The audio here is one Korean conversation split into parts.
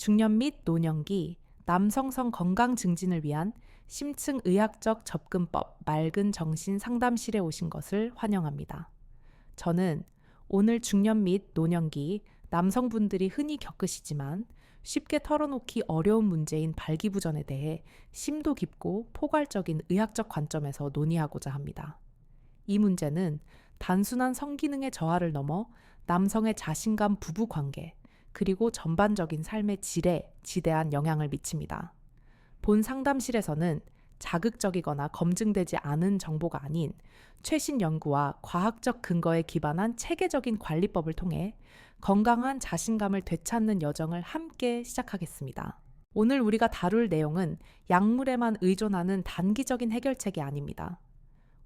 중년 및 노년기 남성성 건강 증진을 위한 심층 의학적 접근법 맑은 정신 상담실에 오신 것을 환영합니다. 저는 오늘 중년 및 노년기 남성분들이 흔히 겪으시지만 쉽게 털어놓기 어려운 문제인 발기부전에 대해 심도 깊고 포괄적인 의학적 관점에서 논의하고자 합니다. 이 문제는 단순한 성기능의 저하를 넘어 남성의 자신감 부부 관계, 그리고 전반적인 삶의 질에 지대한 영향을 미칩니다. 본 상담실에서는 자극적이거나 검증되지 않은 정보가 아닌 최신 연구와 과학적 근거에 기반한 체계적인 관리법을 통해 건강한 자신감을 되찾는 여정을 함께 시작하겠습니다. 오늘 우리가 다룰 내용은 약물에만 의존하는 단기적인 해결책이 아닙니다.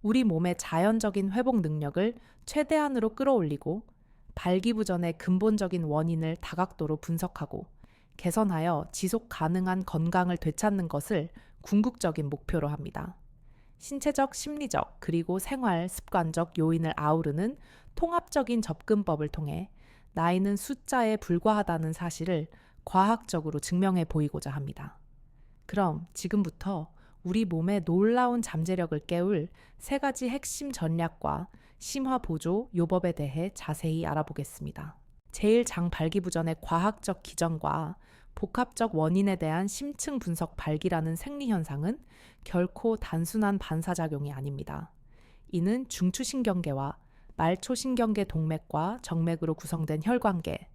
우리 몸의 자연적인 회복 능력을 최대한으로 끌어올리고 발기부전의 근본적인 원인을 다각도로 분석하고 개선하여 지속 가능한 건강을 되찾는 것을 궁극적인 목표로 합니다. 신체적, 심리적, 그리고 생활, 습관적 요인을 아우르는 통합적인 접근법을 통해 나이는 숫자에 불과하다는 사실을 과학적으로 증명해 보이고자 합니다. 그럼 지금부터 우리 몸의 놀라운 잠재력을 깨울 3가지 핵심 전략과 심화보조 요법에 대해 자세히 알아보겠습니다. 제1장 발기부전의 과학적 기전과 복합적 원인에 대한 심층 분석 발기라는 생리현상은 결코 단순한 반사작용이 아닙니다. 이는 중추신경계와 말초신경계 동맥과 정맥으로 구성된 혈관계,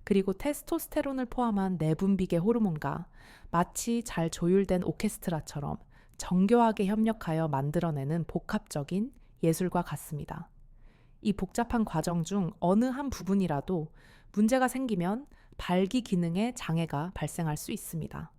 그리고 테스토스테론을 포함한 내분비계 호르몬과 마치 잘 조율된 오케스트라처럼 정교하게 협력하여 만들어내는 복합적인 예술과 같습니다. 이 복잡한 과정 중 어느 한 부분이라도 문제가 생기면 발기 기능에 장애가 발생할 수 있습니다.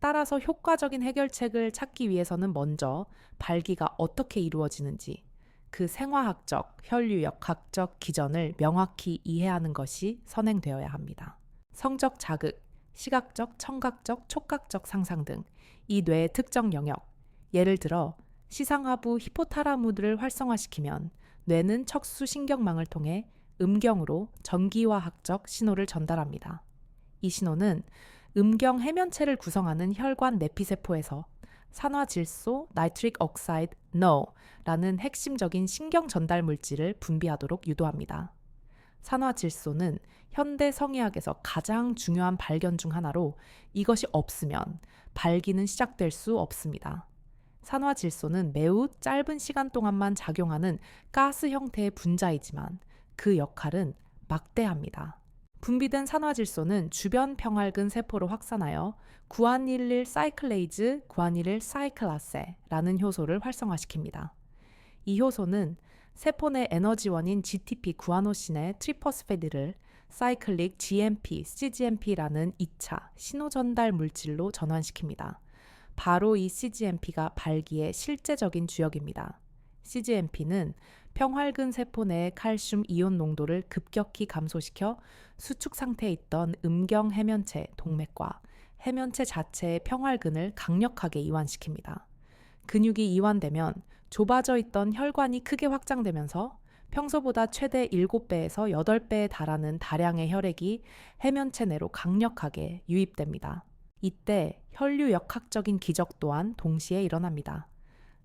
따라서 효과적인 해결책을 찾기 위해서는 먼저 발기가 어떻게 이루어지는지 그 생화학적, 혈류역학적 기전을 명확히 이해하는 것이 선행되어야 합니다. 성적 자극, 시각적, 청각적, 촉각적 상상 등 이 뇌의 특정 영역, 예를 들어 시상하부 히포탈라무를 활성화시키면 뇌는 척수 신경망을 통해 음경으로 전기화학적 신호를 전달합니다. 이 신호는 음경 해면체를 구성하는 혈관 내피세포에서 산화질소 나이트릭 옥사이드 NO라는 핵심적인 신경 전달 물질을 분비하도록 유도합니다. 산화질소는 현대 성의학에서 가장 중요한 발견 중 하나로 이것이 없으면 발기는 시작될 수 없습니다. 산화질소는 매우 짧은 시간 동안만 작용하는 가스 형태의 분자이지만 그 역할은 막대합니다. 분비된 산화질소는 주변 평활근 세포로 확산하여 구안일일 사이클레이즈, 구안일일 사이클라세라는 효소를 활성화시킵니다. 이 효소는 세포 내 에너지원인 GTP 구아노신의 트리포스페디를 사이클릭 GMP, CGMP라는 2차 신호전달 물질로 전환시킵니다. 바로 이 CGMP가 발기의 실제적인 주역입니다. CGMP는 평활근 세포 내의 칼슘 이온 농도를 급격히 감소시켜 수축 상태에 있던 음경 해면체, 동맥과 해면체 자체의 평활근을 강력하게 이완시킵니다. 근육이 이완되면 좁아져 있던 혈관이 크게 확장되면서 평소보다 최대 7배에서 8배에 달하는 다량의 혈액이 해면체 내로 강력하게 유입됩니다. 이때 혈류역학적인 기적 또한 동시에 일어납니다.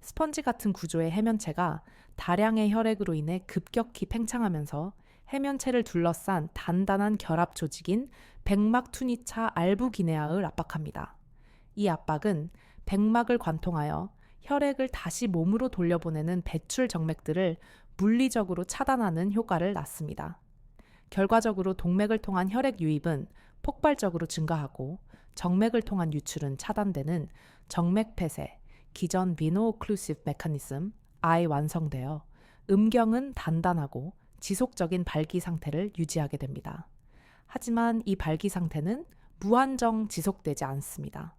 스펀지 같은 구조의 해면체가 다량의 혈액으로 인해 급격히 팽창하면서 해면체를 둘러싼 단단한 결합 조직인 백막 투니차 알부기네아를 압박합니다. 이 압박은 백막을 관통하여 혈액을 다시 몸으로 돌려보내는 배출 정맥들을 물리적으로 차단하는 효과를 낳습니다. 결과적으로 동맥을 통한 혈액 유입은 폭발적으로 증가하고 정맥을 통한 유출은 차단되는 정맥 폐쇄, 기전 비노 오클루시브 메커니즘 I 완성되어 음경은 단단하고 지속적인 발기 상태를 유지하게 됩니다. 하지만 이 발기 상태는 무한정 지속되지 않습니다.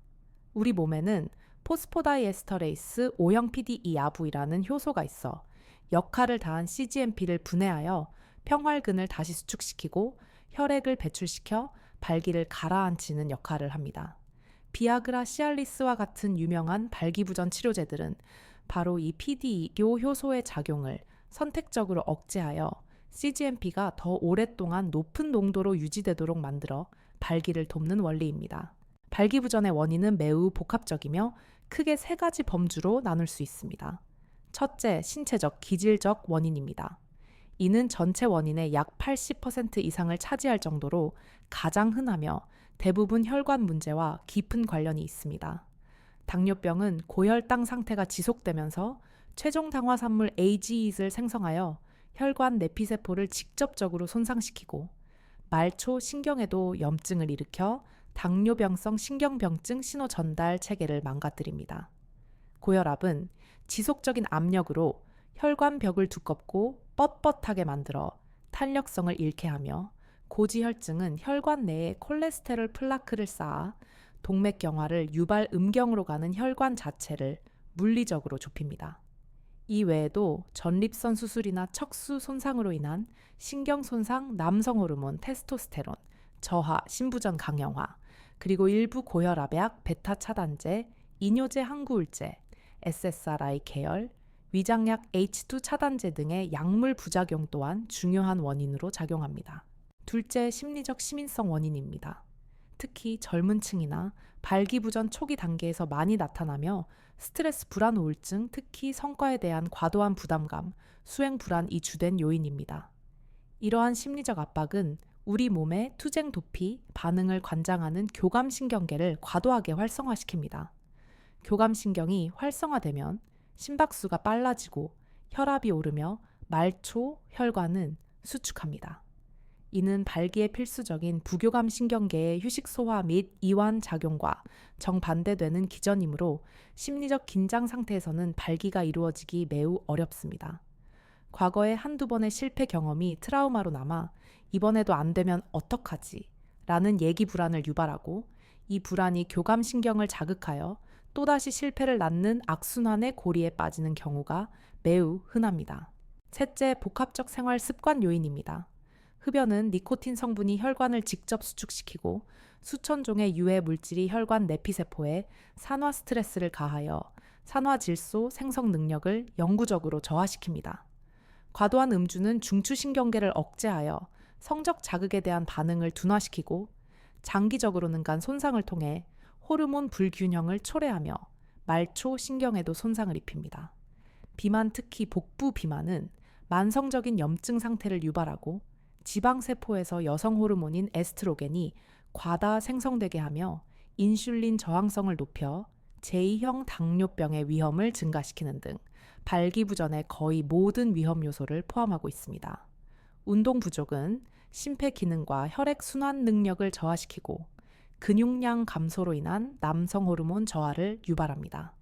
우리 몸에는 포스포다이에스터레이스 O형 PDE-아부이라는 효소가 있어 역할을 다한 CGMP를 분해하여 평활근을 다시 수축시키고 혈액을 배출시켜 발기를 가라앉히는 역할을 합니다. 비아그라, 시알리스와 같은 유명한 발기부전 치료제들은 바로 이 PDE-요 효소의 작용을 선택적으로 억제하여 CGMP가 더 오랫동안 높은 농도로 유지되도록 만들어 발기를 돕는 원리입니다. 발기부전의 원인은 매우 복합적이며 크게 세 가지 범주로 나눌 수 있습니다. 첫째, 신체적, 기질적 원인입니다. 이는 전체 원인의 약 80% 이상을 차지할 정도로 가장 흔하며 대부분 혈관 문제와 깊은 관련이 있습니다. 당뇨병은 고혈당 상태가 지속되면서 최종 당화산물 AGE를 생성하여 혈관 내피세포를 직접적으로 손상시키고 말초 신경에도 염증을 일으켜 당뇨병성 신경병증 신호 전달 체계를 망가뜨립니다. 고혈압은 지속적인 압력으로 혈관벽을 두껍고 뻣뻣하게 만들어 탄력성을 잃게 하며 고지혈증은 혈관 내에 콜레스테롤 플라크를 쌓아 동맥경화를 유발 음경으로 가는 혈관 자체를 물리적으로 좁힙니다. 이 외에도 전립선 수술이나 척수 손상으로 인한 신경 손상, 남성 호르몬, 테스토스테론, 저하, 신부전 강형화, 그리고 일부 고혈압약, 베타 차단제, 이뇨제 항구울제, SSRI 계열, 위장약 H2 차단제 등의 약물 부작용 또한 중요한 원인으로 작용합니다. 둘째, 심리적 시민성 원인입니다. 특히 젊은 층이나 발기부전 초기 단계에서 많이 나타나며 스트레스 불안 우울증, 특히 성과에 대한 과도한 부담감, 수행 불안이 주된 요인입니다. 이러한 심리적 압박은 우리 몸의 투쟁 도피, 반응을 관장하는 교감신경계를 과도하게 활성화시킵니다. 교감신경이 활성화되면 심박수가 빨라지고 혈압이 오르며 말초, 혈관은 수축합니다. 이는 발기에 필수적인 부교감 신경계의 휴식 소화 및 이완 작용과 정반대되는 기전이므로 심리적 긴장 상태에서는 발기가 이루어지기 매우 어렵습니다. 과거의 한두 번의 실패 경험이 트라우마로 남아 이번에도 안 되면 어떡하지? 라는 예기 불안을 유발하고 이 불안이 교감 신경을 자극하여 또다시 실패를 낳는 악순환의 고리에 빠지는 경우가 매우 흔합니다. 셋째, 복합적 생활 습관 요인입니다. 흡연은 니코틴 성분이 혈관을 직접 수축시키고 수천 종의 유해 물질이 혈관 내피세포에 산화 스트레스를 가하여 산화질소 생성 능력을 영구적으로 저하시킵니다. 과도한 음주는 중추신경계를 억제하여 성적 자극에 대한 반응을 둔화시키고 장기적으로는 간 손상을 통해 호르몬 불균형을 초래하며 말초 신경에도 손상을 입힙니다. 비만, 특히 복부 비만은 만성적인 염증 상태를 유발하고 지방세포에서 여성 호르몬인 에스트로겐이 과다 생성되게 하며 인슐린 저항성을 높여 제2형 당뇨병의 위험을 증가시키는 등 발기부전의 거의 모든 위험 요소를 포함하고 있습니다. 운동 부족은 심폐기능과 혈액순환 능력을 저하시키고 근육량 감소로 인한 남성 호르몬 저하를 유발합니다.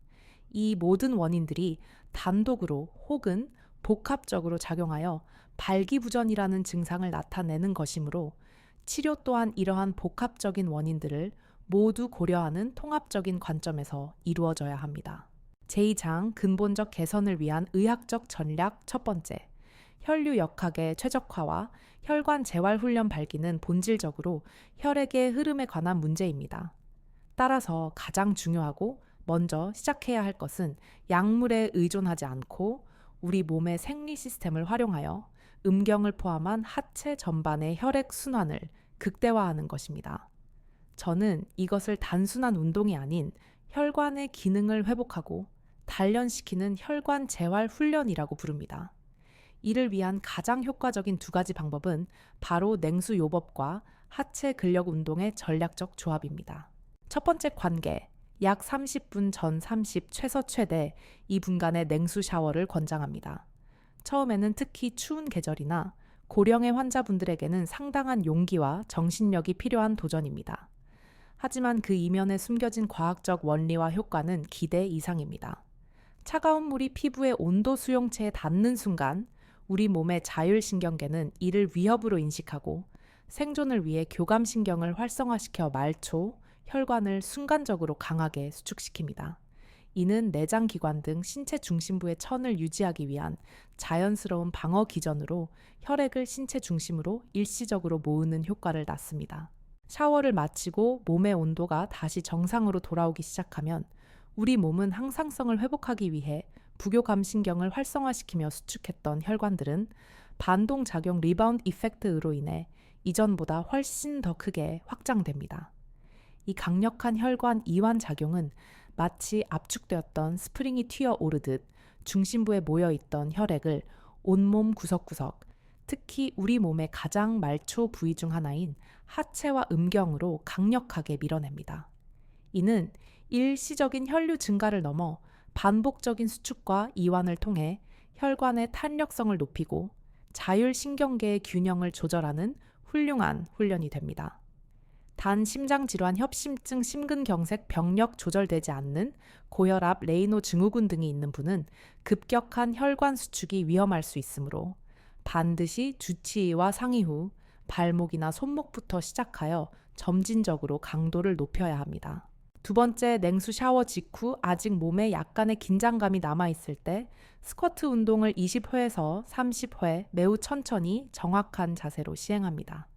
이 모든 원인들이 단독으로 혹은 복합적으로 작용하여 발기부전이라는 증상을 나타내는 것이므로 치료 또한 이러한 복합적인 원인들을 모두 고려하는 통합적인 관점에서 이루어져야 합니다. 제2장 근본적 개선을 위한 의학적 전략 첫 번째, 혈류 역학의 최적화와 혈관 재활 훈련 발기는 본질적으로 혈액의 흐름에 관한 문제입니다. 따라서 가장 중요하고 먼저 시작해야 할 것은 약물에 의존하지 않고 우리 몸의 생리 시스템을 활용하여 음경을 포함한 하체 전반의 혈액 순환을 극대화하는 것입니다. 저는 이것을 단순한 운동이 아닌 혈관의 기능을 회복하고 단련시키는 혈관 재활 훈련이라고 부릅니다. 이를 위한 가장 효과적인 두 가지 방법은 바로 냉수 요법과 하체 근력 운동의 전략적 조합입니다. 첫 번째 관계, 약 30분 전 30 최소 최대 2분간의 냉수 샤워를 권장합니다. 처음에는 특히 추운 계절이나 고령의 환자분들에게는 상당한 용기와 정신력이 필요한 도전입니다. 하지만 그 이면에 숨겨진 과학적 원리와 효과는 기대 이상입니다. 차가운 물이 피부의 온도 수용체에 닿는 순간 우리 몸의 자율신경계는 이를 위협으로 인식하고 생존을 위해 교감신경을 활성화시켜 말초, 혈관을 순간적으로 강하게 수축시킵니다. 이는 내장기관 등 신체 중심부의 천을 유지하기 위한 자연스러운 방어 기전으로 혈액을 신체 중심으로 일시적으로 모으는 효과를 낳습니다. 샤워를 마치고 몸의 온도가 다시 정상으로 돌아오기 시작하면 우리 몸은 항상성을 회복하기 위해 부교감신경을 활성화시키며 수축했던 혈관들은 반동작용 리바운드 이펙트로 인해 이전보다 훨씬 더 크게 확장됩니다. 이 강력한 혈관 이완 작용은 마치 압축되었던 스프링이 튀어 오르듯 중심부에 모여있던 혈액을 온몸 구석구석, 특히 우리 몸의 가장 말초 부위 중 하나인 하체와 음경으로 강력하게 밀어냅니다. 이는 일시적인 혈류 증가를 넘어 반복적인 수축과 이완을 통해 혈관의 탄력성을 높이고 자율신경계의 균형을 조절하는 훌륭한 훈련이 됩니다. 단 심장질환, 협심증, 심근경색, 병력 조절되지 않는 고혈압, 레이노 증후군 등이 있는 분은 급격한 혈관 수축이 위험할 수 있으므로 반드시 주치의와 상의 후 발목이나 손목부터 시작하여 점진적으로 강도를 높여야 합니다. 두 번째, 냉수 샤워 직후 아직 몸에 약간의 긴장감이 남아있을 때 스쿼트 운동을 20회에서 30회 매우 천천히 정확한 자세로 시행합니다.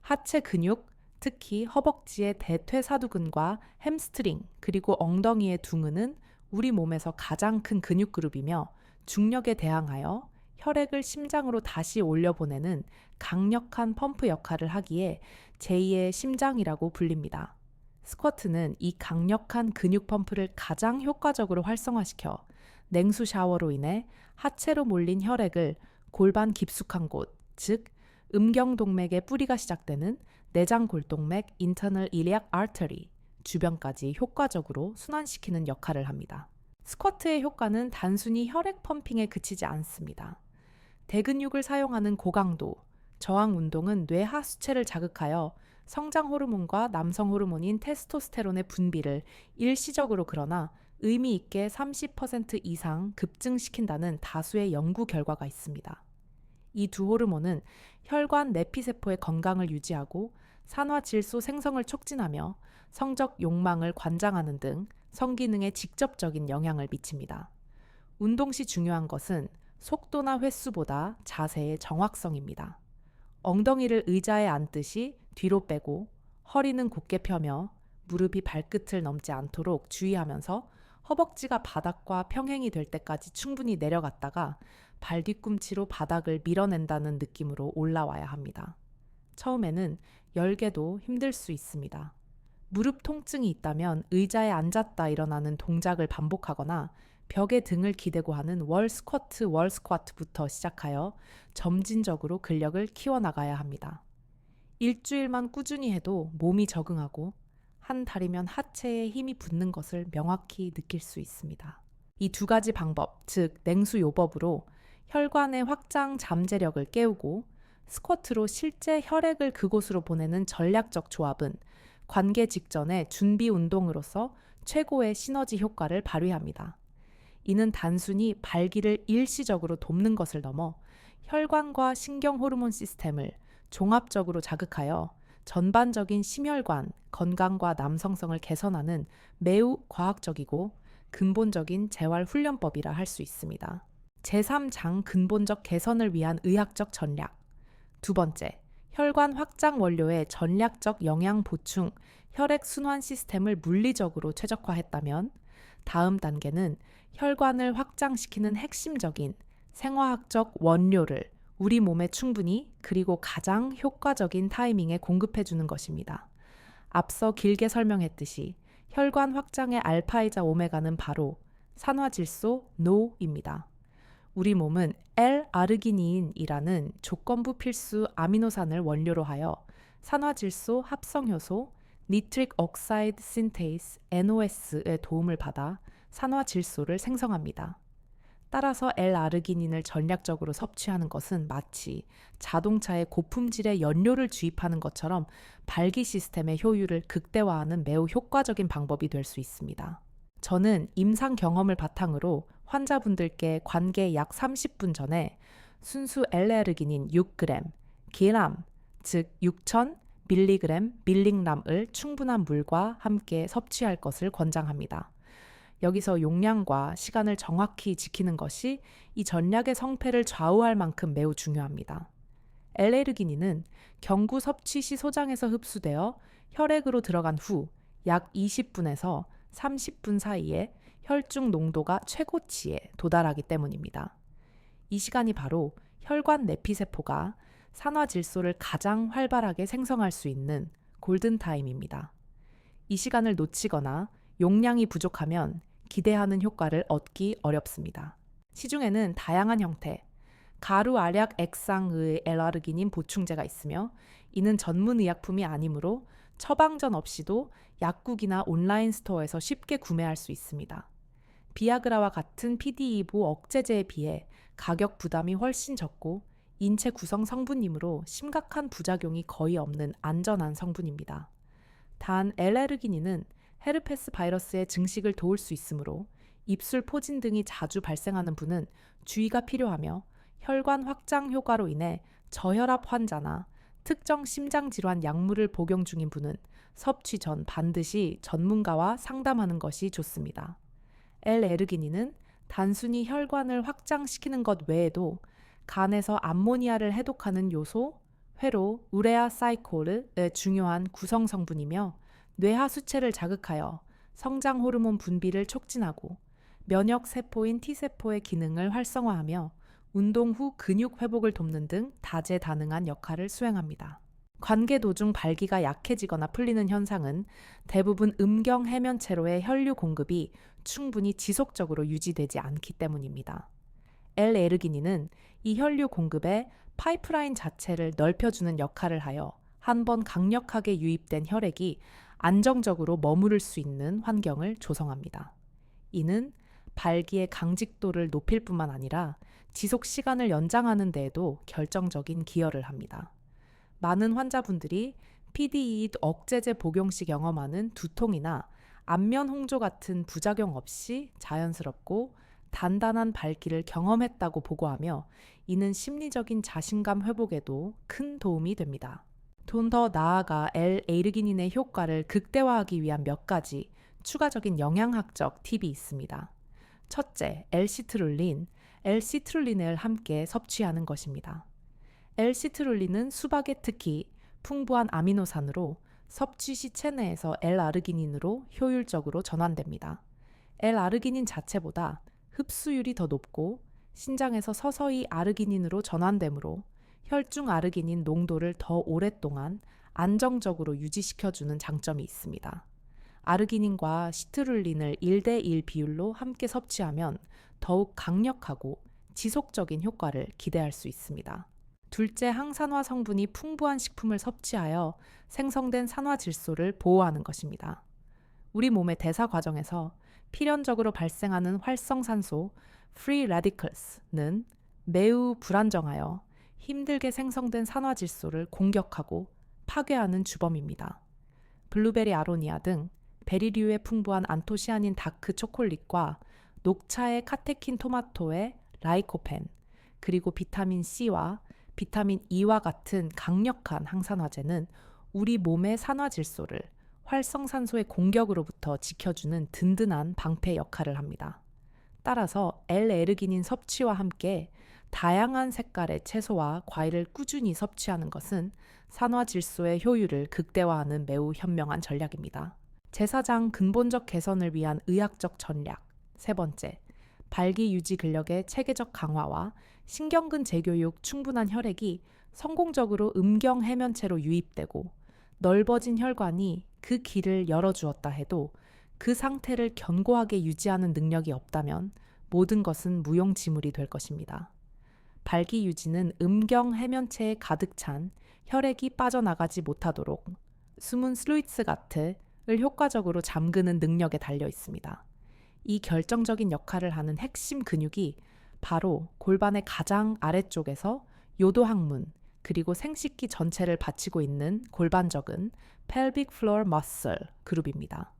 하체 근육, 특히 허벅지의 대퇴사두근과 햄스트링 그리고 엉덩이의 둥근은 우리 몸에서 가장 큰 근육 그룹이며 중력에 대항하여 혈액을 심장으로 다시 올려보내는 강력한 펌프 역할을 하기에 제2의 심장이라고 불립니다. 스쿼트는 이 강력한 근육 펌프를 가장 효과적으로 활성화시켜 냉수 샤워로 인해 하체로 몰린 혈액을 골반 깊숙한 곳, 즉 음경동맥의 뿌리가 시작되는 내장골동맥 internal iliac artery 주변까지 효과적으로 순환시키는 역할을 합니다. 스쿼트의 효과는 단순히 혈액 펌핑에 그치지 않습니다. 대근육을 사용하는 고강도, 저항 운동은 뇌 하수체를 자극하여 성장 호르몬과 남성 호르몬인 테스토스테론의 분비를 일시적으로 그러나 의미 있게 30% 이상 급증시킨다는 다수의 연구 결과가 있습니다. 이 두 호르몬은 혈관 내피세포의 건강을 유지하고 산화질소 생성을 촉진하며 성적 욕망을 관장하는 등 성기능에 직접적인 영향을 미칩니다. 운동 시 중요한 것은 속도나 횟수보다 자세의 정확성입니다. 엉덩이를 의자에 앉듯이 뒤로 빼고 허리는 곧게 펴며 무릎이 발끝을 넘지 않도록 주의하면서 허벅지가 바닥과 평행이 될 때까지 충분히 내려갔다가 발 뒤꿈치로 바닥을 밀어낸다는 느낌으로 올라와야 합니다. 처음에는 열개도 힘들 수 있습니다. 무릎 통증이 있다면 의자에 앉았다 일어나는 동작을 반복하거나 벽에 등을 기대고 하는 월 스쿼트부터 시작하여 점진적으로 근력을 키워나가야 합니다. 일주일만 꾸준히 해도 몸이 적응하고 한 달이면 하체에 힘이 붙는 것을 명확히 느낄 수 있습니다. 이 두 가지 방법, 즉 냉수 요법으로 혈관의 확장 잠재력을 깨우고 스쿼트로 실제 혈액을 그곳으로 보내는 전략적 조합은 관계 직전의 준비 운동으로서 최고의 시너지 효과를 발휘합니다. 이는 단순히 발기를 일시적으로 돕는 것을 넘어 혈관과 신경 호르몬 시스템을 종합적으로 자극하여 전반적인 심혈관, 건강과 남성성을 개선하는 매우 과학적이고 근본적인 재활 훈련법이라 할 수 있습니다. 제3장 근본적 개선을 위한 의학적 전략. 두 번째, 혈관 확장 원료의 전략적 영양 보충, 혈액 순환 시스템을 물리적으로 최적화했다면 다음 단계는 혈관을 확장시키는 핵심적인 생화학적 원료를 우리 몸에 충분히 그리고 가장 효과적인 타이밍에 공급해주는 것입니다. 앞서 길게 설명했듯이 혈관 확장의 알파이자 오메가는 바로 산화질소 노입니다. 우리 몸은 L-아르기닌이라는 조건부 필수 아미노산을 원료로 하여 산화질소 합성효소 니트릭 옥사이드 신테이스 NOS의 도움을 받아 산화질소를 생성합니다. 따라서 L-아르기닌을 전략적으로 섭취하는 것은 마치 자동차에 고품질의 연료를 주입하는 것처럼 발기 시스템의 효율을 극대화하는 매우 효과적인 방법이 될 수 있습니다. 저는 임상 경험을 바탕으로 환자분들께 관계 약 30분 전에 순수 L-아르기닌 6g, 기람, 즉 6000mg 밀링람을 충분한 물과 함께 섭취할 것을 권장합니다. 여기서 용량과 시간을 정확히 지키는 것이 이 전략의 성패를 좌우할 만큼 매우 중요합니다. L-아르기닌은 경구 섭취 시 소장에서 흡수되어 혈액으로 들어간 후 약 20분에서 30분 사이에 혈중 농도가 최고치에 도달하기 때문입니다. 이 시간이 바로 혈관 내피세포가 산화 질소를 가장 활발하게 생성할 수 있는 골든타임입니다. 이 시간을 놓치거나 용량이 부족하면 기대하는 효과를 얻기 어렵습니다. 시중에는 다양한 형태, 가루 알약 액상의 L아르기닌 보충제가 있으며 이는 전문 의약품이 아니므로 처방전 없이도 약국이나 온라인 스토어에서 쉽게 구매할 수 있습니다. 비아그라와 같은 PDE2 억제제에 비해 가격 부담이 훨씬 적고 인체 구성 성분이므로 심각한 부작용이 거의 없는 안전한 성분입니다. 단 L아르기닌은 헤르페스 바이러스의 증식을 도울 수 있으므로 입술 포진 등이 자주 발생하는 분은 주의가 필요하며 혈관 확장 효과로 인해 저혈압 환자나 특정 심장질환 약물을 복용 중인 분은 섭취 전 반드시 전문가와 상담하는 것이 좋습니다. L아르기닌은 단순히 혈관을 확장시키는 것 외에도 간에서 암모니아를 해독하는 요소, 회로, 우레아 사이콜의 중요한 구성 성분이며 뇌하 수체를 자극하여 성장 호르몬 분비를 촉진하고 면역 세포인 T세포의 기능을 활성화하며 운동 후 근육 회복을 돕는 등 다재다능한 역할을 수행합니다. 관계 도중 발기가 약해지거나 풀리는 현상은 대부분 음경 해면체로의 혈류 공급이 충분히 지속적으로 유지되지 않기 때문입니다. L아르기닌은 이 혈류 공급의 파이프라인 자체를 넓혀주는 역할을 하여 한 번 강력하게 유입된 혈액이 안정적으로 머무를 수 있는 환경을 조성합니다. 이는 발기의 강직도를 높일 뿐만 아니라 지속 시간을 연장하는 데에도 결정적인 기여를 합니다. 많은 환자분들이 PDE2 억제제 복용 시 경험하는 두통이나 안면 홍조 같은 부작용 없이 자연스럽고 단단한 발기를 경험했다고 보고하며 이는 심리적인 자신감 회복에도 큰 도움이 됩니다. 좀 더 나아가 L아르기닌의 효과를 극대화하기 위한 몇 가지 추가적인 영양학적 팁이 있습니다. 첫째, L시트룰린을 함께 섭취하는 것입니다. L시트룰린은 수박에 특히 풍부한 아미노산으로 섭취 시 체내에서 L아르기닌으로 효율적으로 전환됩니다. L아르기닌 자체보다 흡수율이 더 높고 신장에서 서서히 아르기닌으로 전환되므로 혈중 아르기닌 농도를 더 오랫동안 안정적으로 유지시켜주는 장점이 있습니다. 아르기닌과 시트룰린을 1대1 비율로 함께 섭취하면 더욱 강력하고 지속적인 효과를 기대할 수 있습니다. 둘째, 항산화 성분이 풍부한 식품을 섭취하여 생성된 산화 질소를 보호하는 것입니다. 우리 몸의 대사 과정에서 필연적으로 발생하는 활성산소 (free radicals는) 매우 불안정하여 힘들게 생성된 산화 질소를 공격하고 파괴하는 주범입니다. 블루베리 아로니아 등 베리류에 풍부한 안토시아닌 다크 초콜릿과 녹차의 카테킨 토마토의 라이코펜, 그리고 비타민 C와 비타민 E와 같은 강력한 항산화제는 우리 몸의 산화 질소를 활성산소의 공격으로부터 지켜주는 든든한 방패 역할을 합니다. 따라서 L아르기닌 섭취와 함께 다양한 색깔의 채소와 과일을 꾸준히 섭취하는 것은 산화 질소의 효율을 극대화하는 매우 현명한 전략입니다. 제사장 근본적 개선을 위한 의학적 전략. 세 번째, 발기 유지 근력의 체계적 강화와 신경근 재교육 충분한 혈액이 성공적으로 음경 해면체로 유입되고 넓어진 혈관이 그 길을 열어주었다 해도 그 상태를 견고하게 유지하는 능력이 없다면 모든 것은 무용지물이 될 것입니다. 발기 유지는 음경 해면체에 가득 찬 혈액이 빠져나가지 못하도록 숨은 슬루이츠 가트를 효과적으로 잠그는 능력에 달려 있습니다. 이 결정적인 역할을 하는 핵심 근육이 바로 골반의 가장 아래쪽에서 요도항문 그리고 생식기 전체를 받치고 있는 골반적은 pelvic floor muscle 그룹입니다.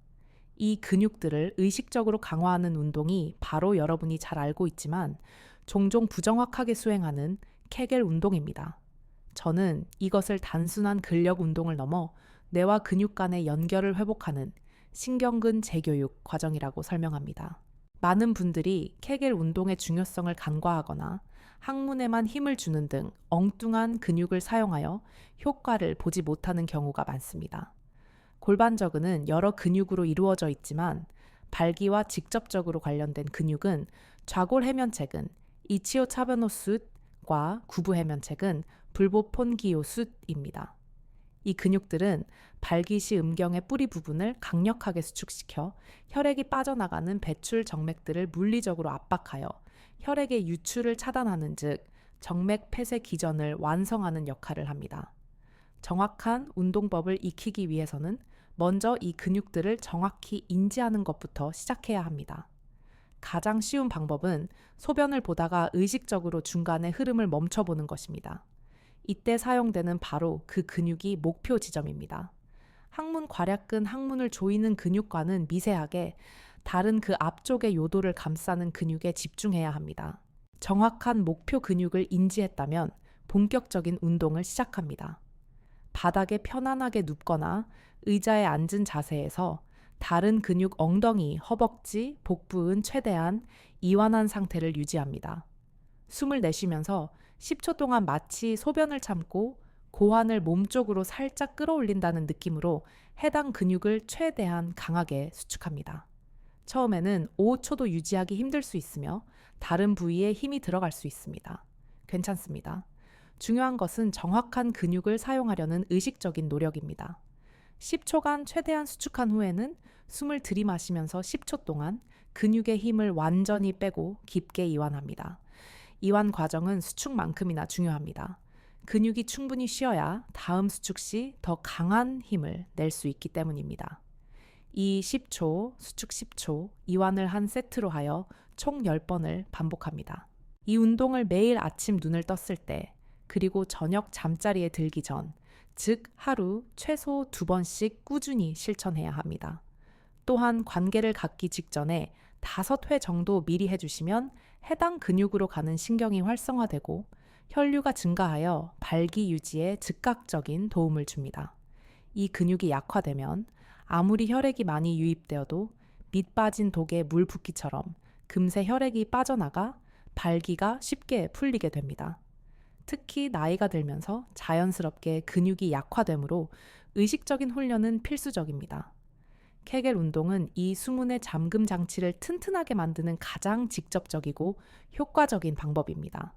이 근육들을 의식적으로 강화하는 운동이 바로 여러분이 잘 알고 있지만 종종 부정확하게 수행하는 케겔 운동입니다. 저는 이것을 단순한 근력 운동을 넘어 뇌와 근육 간의 연결을 회복하는 신경근 재교육 과정이라고 설명합니다. 많은 분들이 케겔 운동의 중요성을 간과하거나 항문에만 힘을 주는 등 엉뚱한 근육을 사용하여 효과를 보지 못하는 경우가 많습니다. 골반저근은 여러 근육으로 이루어져 있지만 발기와 직접적으로 관련된 근육은 좌골 해면체근, 이치오차베노스 근육과 구부해면책은 불보폰기요숫입니다. 이 근육들은 발기시 음경의 뿌리 부분을 강력하게 수축시켜 혈액이 빠져나가는 배출 정맥들을 물리적으로 압박하여 혈액의 유출을 차단하는 즉 정맥 폐쇄 기전을 완성하는 역할을 합니다. 정확한 운동법을 익히기 위해서는 먼저 이 근육들을 정확히 인지하는 것부터 시작해야 합니다. 가장 쉬운 방법은 소변을 보다가 의식적으로 중간에 흐름을 멈춰보는 것입니다. 이때 사용되는 바로 그 근육이 목표 지점입니다. 항문 괄약근 항문을 조이는 근육과는 미세하게 다른 그 앞쪽의 요도를 감싸는 근육에 집중해야 합니다. 정확한 목표 근육을 인지했다면 본격적인 운동을 시작합니다. 바닥에 편안하게 눕거나 의자에 앉은 자세에서 다른 근육 엉덩이, 허벅지, 복부은 최대한 이완한 상태를 유지합니다. 숨을 내쉬면서 10초 동안 마치 소변을 참고 고환을 몸쪽으로 살짝 끌어올린다는 느낌으로 해당 근육을 최대한 강하게 수축합니다. 처음에는 5초도 유지하기 힘들 수 있으며 다른 부위에 힘이 들어갈 수 있습니다. 괜찮습니다. 중요한 것은 정확한 근육을 사용하려는 의식적인 노력입니다. 10초간 최대한 수축한 후에는 숨을 들이마시면서 10초 동안 근육의 힘을 완전히 빼고 깊게 이완합니다. 이완 과정은 수축만큼이나 중요합니다. 근육이 충분히 쉬어야 다음 수축 시 더 강한 힘을 낼 수 있기 때문입니다. 이 10초, 수축 10초, 이완을 한 세트로 하여 총 10번을 반복합니다. 이 운동을 매일 아침 눈을 떴을 때, 그리고 저녁 잠자리에 들기 전, 즉 하루 최소 2번씩 꾸준히 실천해야 합니다. 또한 관계를 갖기 직전에 5회 정도 미리 해주시면 해당 근육으로 가는 신경이 활성화되고 혈류가 증가하여 발기 유지에 즉각적인 도움을 줍니다. 이 근육이 약화되면 아무리 혈액이 많이 유입되어도 밑 빠진 독에 물 붓기처럼 금세 혈액이 빠져나가 발기가 쉽게 풀리게 됩니다. 특히 나이가 들면서 자연스럽게 근육이 약화되므로 의식적인 훈련은 필수적입니다. 케겔 운동은 이 수문의 잠금 장치를 튼튼하게 만드는 가장 직접적이고 효과적인 방법입니다.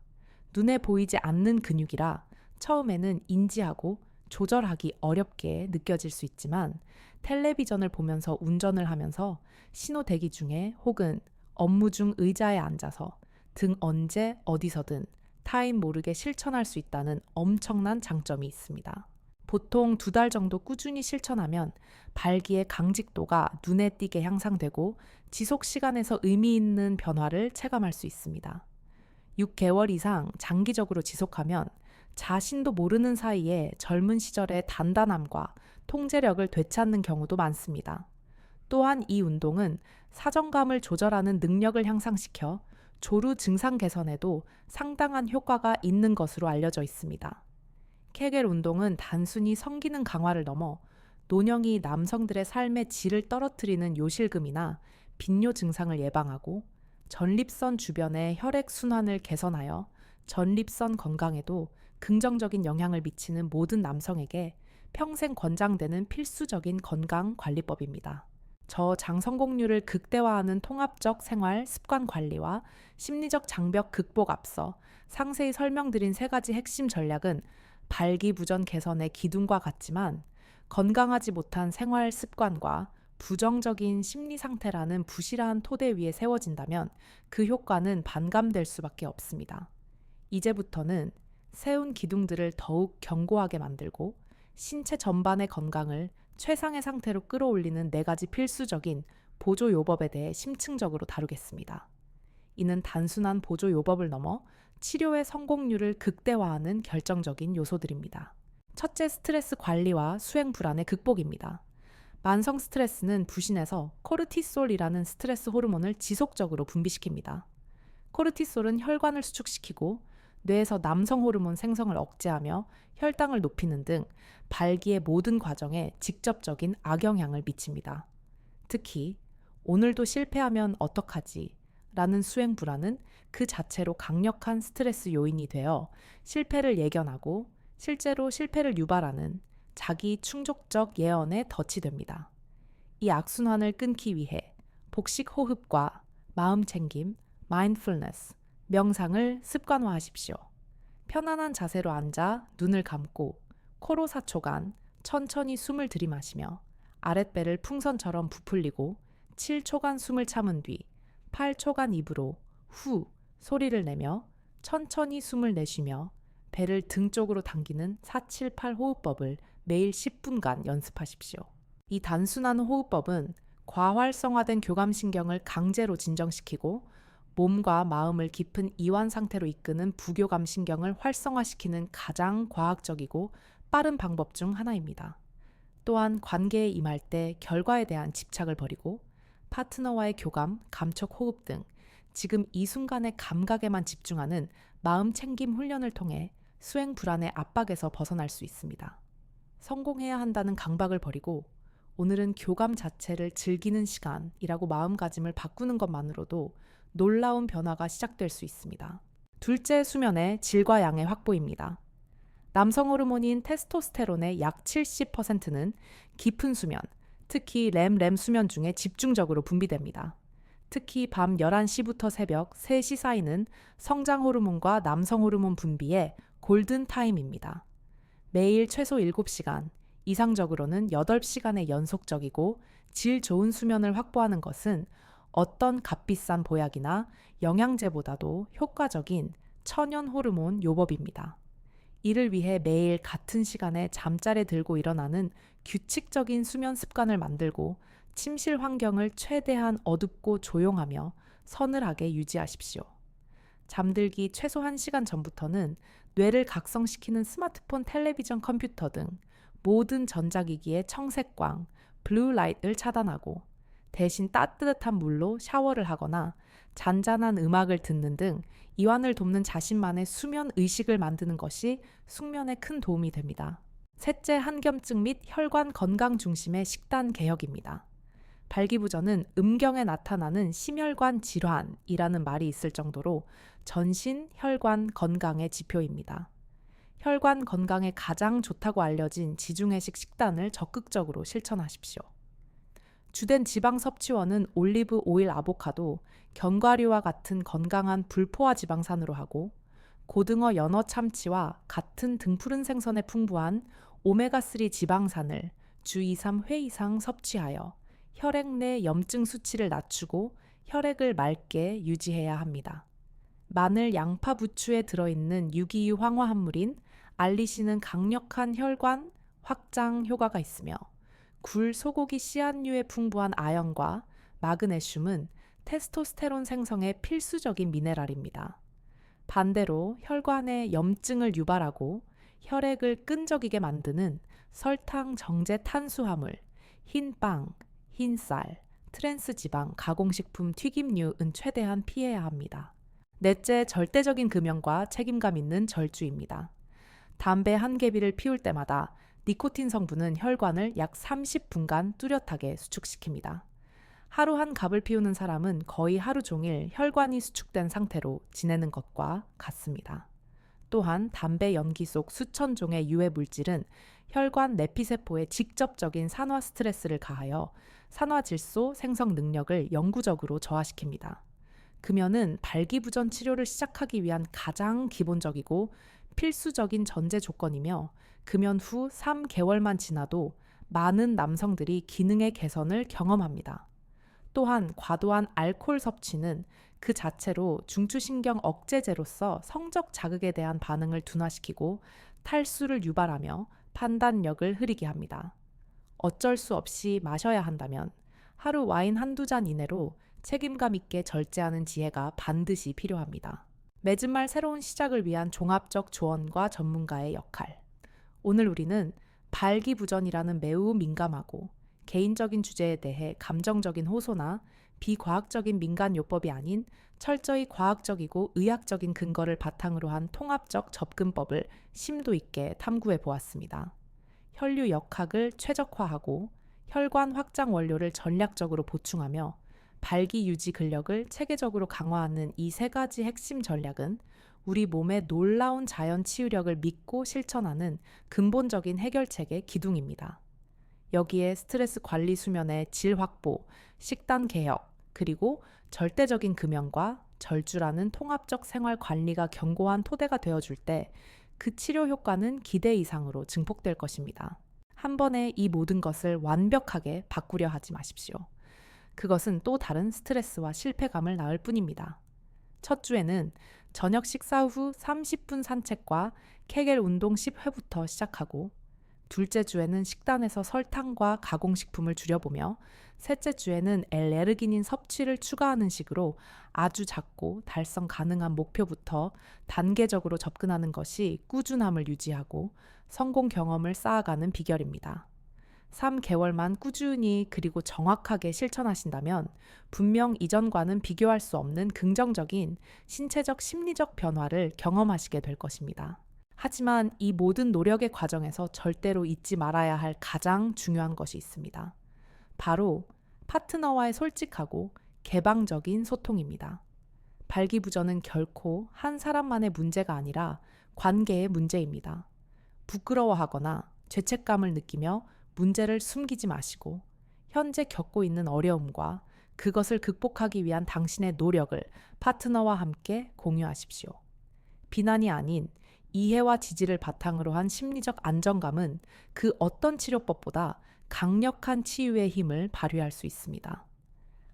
눈에 보이지 않는 근육이라 처음에는 인지하고 조절하기 어렵게 느껴질 수 있지만 텔레비전을 보면서 운전을 하면서 신호 대기 중에 혹은 업무 중 의자에 앉아서 등 언제 어디서든 타임 모르게 실천할 수 있다는 엄청난 장점이 있습니다. 보통 2달 정도 꾸준히 실천하면 발기의 강직도가 눈에 띄게 향상되고 지속 시간에서 의미 있는 변화를 체감할 수 있습니다. 6개월 이상 장기적으로 지속하면 자신도 모르는 사이에 젊은 시절의 단단함과 통제력을 되찾는 경우도 많습니다. 또한 이 운동은 사정감을 조절하는 능력을 향상시켜 조루 증상 개선에도 상당한 효과가 있는 것으로 알려져 있습니다. 케겔 운동은 단순히 성기능 강화를 넘어 노년기 남성들의 삶의 질을 떨어뜨리는 요실금이나 빈뇨 증상을 예방하고 전립선 주변의 혈액 순환을 개선하여 전립선 건강에도 긍정적인 영향을 미치는 모든 남성에게 평생 권장되는 필수적인 건강 관리법입니다. 저장성공률을 극대화하는 통합적 생활 습관 관리와 심리적 장벽 극복 앞서 상세히 설명드린 3가지 핵심 전략은 발기부전 개선의 기둥과 같지만 건강하지 못한 생활 습관과 부정적인 심리 상태라는 부실한 토대 위에 세워진다면 그 효과는 반감될 수밖에 없습니다. 이제부터는 세운 기둥들을 더욱 견고하게 만들고 신체 전반의 건강을 최상의 상태로 끌어올리는 4가지 필수적인 보조요법에 대해 심층적으로 다루겠습니다. 이는 단순한 보조요법을 넘어 치료의 성공률을 극대화하는 결정적인 요소들입니다. 첫째, 스트레스 관리와 수행 불안의 극복입니다. 만성 스트레스는 부신해서 코르티솔이라는 스트레스 호르몬을 지속적으로 분비시킵니다. 코르티솔은 혈관을 수축시키고 뇌에서 남성 호르몬 생성을 억제하며 혈당을 높이는 등 발기의 모든 과정에 직접적인 악영향을 미칩니다. 특히 오늘도 실패하면 어떡하지? 라는 수행 불안은 그 자체로 강력한 스트레스 요인이 되어 실패를 예견하고 실제로 실패를 유발하는 자기 충족적 예언에 덫이 됩니다. 이 악순환을 끊기 위해 복식 호흡과 마음 챙김, 마인드풀니스, 명상을 습관화하십시오. 편안한 자세로 앉아 눈을 감고 코로 4초간 천천히 숨을 들이마시며 아랫배를 풍선처럼 부풀리고 7초간 숨을 참은 뒤 8초간 입으로 후 소리를 내며 천천히 숨을 내쉬며 배를 등 쪽으로 당기는 478 호흡법을 매일 10분간 연습하십시오. 이 단순한 호흡법은 과활성화된 교감신경을 강제로 진정시키고 몸과 마음을 깊은 이완 상태로 이끄는 부교감신경을 활성화시키는 가장 과학적이고 빠른 방법 중 하나입니다. 또한 관계에 임할 때 결과에 대한 집착을 버리고 파트너와의 교감, 감촉 호흡 등 지금 이 순간의 감각에만 집중하는 마음 챙김 훈련을 통해 수행 불안의 압박에서 벗어날 수 있습니다. 성공해야 한다는 강박을 버리고 오늘은 교감 자체를 즐기는 시간이라고 마음가짐을 바꾸는 것만으로도 놀라운 변화가 시작될 수 있습니다. 둘째, 수면의 질과 양의 확보입니다. 남성 호르몬인 테스토스테론의 약 70%는 깊은 수면, 특히 렘 수면 중에 집중적으로 분비됩니다. 특히 밤 11시부터 새벽 3시 사이는 성장 호르몬과 남성 호르몬 분비의 골든 타임입니다. 매일 최소 7시간, 이상적으로는 8시간의 연속적이고 질 좋은 수면을 확보하는 것은 어떤 값비싼 보약이나 영양제보다도 효과적인 천연 호르몬 요법입니다. 이를 위해 매일 같은 시간에 잠자리에 들고 일어나는 규칙적인 수면 습관을 만들고 침실 환경을 최대한 어둡고 조용하며 서늘하게 유지하십시오. 잠들기 최소 1시간 전부터는 뇌를 각성시키는 스마트폰, 텔레비전, 컴퓨터 등 모든 전자기기의 청색광, 블루라이트를 차단하고 대신 따뜻한 물로 샤워를 하거나 잔잔한 음악을 듣는 등 이완을 돕는 자신만의 수면 의식을 만드는 것이 숙면에 큰 도움이 됩니다. 셋째, 한겸증 및 혈관 건강 중심의 식단 개혁입니다. 발기부전은 음경에 나타나는 심혈관 질환이라는 말이 있을 정도로 전신 혈관 건강의 지표입니다. 혈관 건강에 가장 좋다고 알려진 지중해식 식단을 적극적으로 실천하십시오. 주된 지방 섭취원은 올리브 오일, 아보카도, 견과류와 같은 건강한 불포화 지방산으로 하고 고등어, 연어, 참치와 같은 등푸른 생선에 풍부한 오메가3 지방산을 주 2, 3회 이상 섭취하여 혈액 내 염증 수치를 낮추고 혈액을 맑게 유지해야 합니다. 마늘, 양파, 부추에 들어있는 유기유 황화합물인 알리신은 강력한 혈관 확장 효과가 있으며 굴, 소고기, 씨앗류에 풍부한 아연과 마그네슘은 테스토스테론 생성에 필수적인 미네랄입니다. 반대로 혈관에 염증을 유발하고 혈액을 끈적이게 만드는 설탕, 정제 탄수화물, 흰빵, 흰쌀, 트랜스지방, 가공식품, 튀김류는 최대한 피해야 합니다. 넷째, 절대적인 금연과 책임감 있는 절주입니다. 담배 한 개비를 피울 때마다 니코틴 성분은 혈관을 약 30분간 뚜렷하게 수축시킵니다. 하루 한 갑을 피우는 사람은 거의 하루 종일 혈관이 수축된 상태로 지내는 것과 같습니다. 또한 담배 연기 속 수천 종의 유해 물질은 혈관 내피세포에 직접적인 산화 스트레스를 가하여 산화질소 생성 능력을 영구적으로 저하시킵니다. 금연은 발기부전 치료를 시작하기 위한 가장 기본적이고 필수적인 전제 조건이며 금연 후 3개월만 지나도 많은 남성들이 기능의 개선을 경험합니다. 또한 과도한 알코올 섭취는 그 자체로 중추신경 억제제로서 성적 자극에 대한 반응을 둔화시키고 탈수를 유발하며 판단력을 흐리게 합니다. 어쩔 수 없이 마셔야 한다면 하루 와인 한두 잔 이내로 책임감 있게 절제하는 지혜가 반드시 필요합니다. 맺은 말 새로운 시작을 위한 종합적 조언과 전문가의 역할. 오늘 우리는 발기부전이라는 매우 민감하고 개인적인 주제에 대해 감정적인 호소나 비과학적인 민간요법이 아닌 철저히 과학적이고 의학적인 근거를 바탕으로 한 통합적 접근법을 심도 있게 탐구해 보았습니다. 혈류 역학을 최적화하고 혈관 확장 원료를 전략적으로 보충하며 발기 유지 근력을 체계적으로 강화하는 이 세 가지 핵심 전략은 우리 몸의 놀라운 자연 치유력을 믿고 실천하는 근본적인 해결책의 기둥입니다. 여기에 스트레스 관리 수면의 질 확보, 식단 개혁, 그리고 절대적인 금연과 절주라는 통합적 생활 관리가 견고한 토대가 되어줄 때 그 치료 효과는 기대 이상으로 증폭될 것입니다. 한 번에 이 모든 것을 완벽하게 바꾸려 하지 마십시오. 그것은 또 다른 스트레스와 실패감을 낳을 뿐입니다. 첫 주에는 저녁 식사 후 30분 산책과 케겔 운동 10회부터 시작하고, 둘째 주에는 식단에서 설탕과 가공식품을 줄여보며, 셋째 주에는 L레르기닌 섭취를 추가하는 식으로 아주 작고 달성 가능한 목표부터 단계적으로 접근하는 것이 꾸준함을 유지하고 성공 경험을 쌓아가는 비결입니다. 3개월만 꾸준히 그리고 정확하게 실천하신다면 분명 이전과는 비교할 수 없는 긍정적인 신체적 심리적 변화를 경험하시게 될 것입니다. 하지만 이 모든 노력의 과정에서 절대로 잊지 말아야 할 가장 중요한 것이 있습니다. 바로 파트너와의 솔직하고 개방적인 소통입니다. 발기부전은 결코 한 사람만의 문제가 아니라 관계의 문제입니다. 부끄러워하거나 죄책감을 느끼며 문제를 숨기지 마시고, 현재 겪고 있는 어려움과 그것을 극복하기 위한 당신의 노력을 파트너와 함께 공유하십시오. 비난이 아닌 이해와 지지를 바탕으로 한 심리적 안정감은 그 어떤 치료법보다 강력한 치유의 힘을 발휘할 수 있습니다.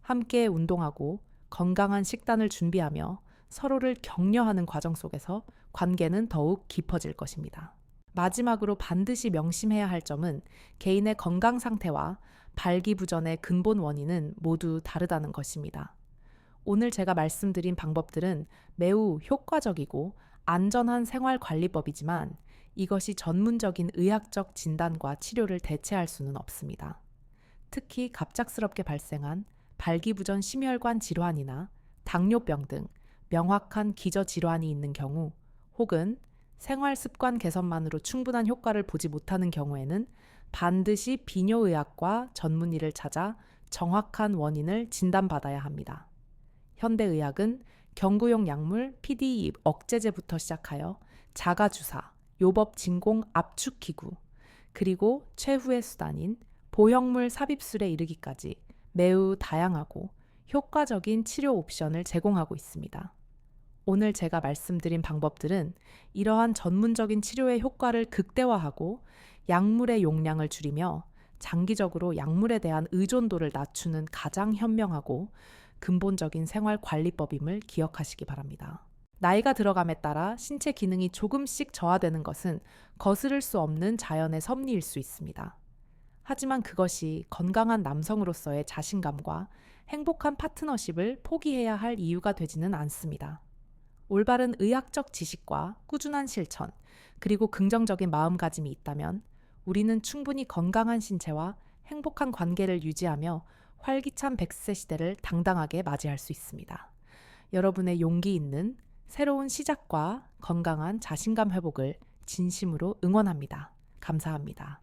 함께 운동하고 건강한 식단을 준비하며 서로를 격려하는 과정 속에서 관계는 더욱 깊어질 것입니다. 마지막으로 반드시 명심해야 할 점은 개인의 건강 상태와 발기부전의 근본 원인은 모두 다르다는 것입니다. 오늘 제가 말씀드린 방법들은 매우 효과적이고 안전한 생활관리법이지만 이것이 전문적인 의학적 진단과 치료를 대체할 수는 없습니다. 특히 갑작스럽게 발생한 발기부전 심혈관 질환이나 당뇨병 등 명확한 기저질환이 있는 경우, 혹은 생활습관 개선만으로 충분한 효과를 보지 못하는 경우에는 반드시 비뇨의학과 전문의를 찾아 정확한 원인을 진단받아야 합니다. 현대의학은 경구용 약물 PDE 억제제부터 시작하여 자가주사, 요법 진공 압축기구, 그리고 최후의 수단인 보형물 삽입술에 이르기까지 매우 다양하고 효과적인 치료 옵션을 제공하고 있습니다. 오늘 제가 말씀드린 방법들은 이러한 전문적인 치료의 효과를 극대화하고 약물의 용량을 줄이며 장기적으로 약물에 대한 의존도를 낮추는 가장 현명하고 근본적인 생활관리법임을 기억하시기 바랍니다. 나이가 들어감에 따라 신체 기능이 조금씩 저하되는 것은 거스를 수 없는 자연의 섭리일 수 있습니다. 하지만 그것이 건강한 남성으로서의 자신감과 행복한 파트너십을 포기해야 할 이유가 되지는 않습니다. 올바른 의학적 지식과 꾸준한 실천, 그리고 긍정적인 마음가짐이 있다면 우리는 충분히 건강한 신체와 행복한 관계를 유지하며 활기찬 100세 시대를 당당하게 맞이할 수 있습니다. 여러분의 용기 있는 새로운 시작과 건강한 자신감 회복을 진심으로 응원합니다. 감사합니다.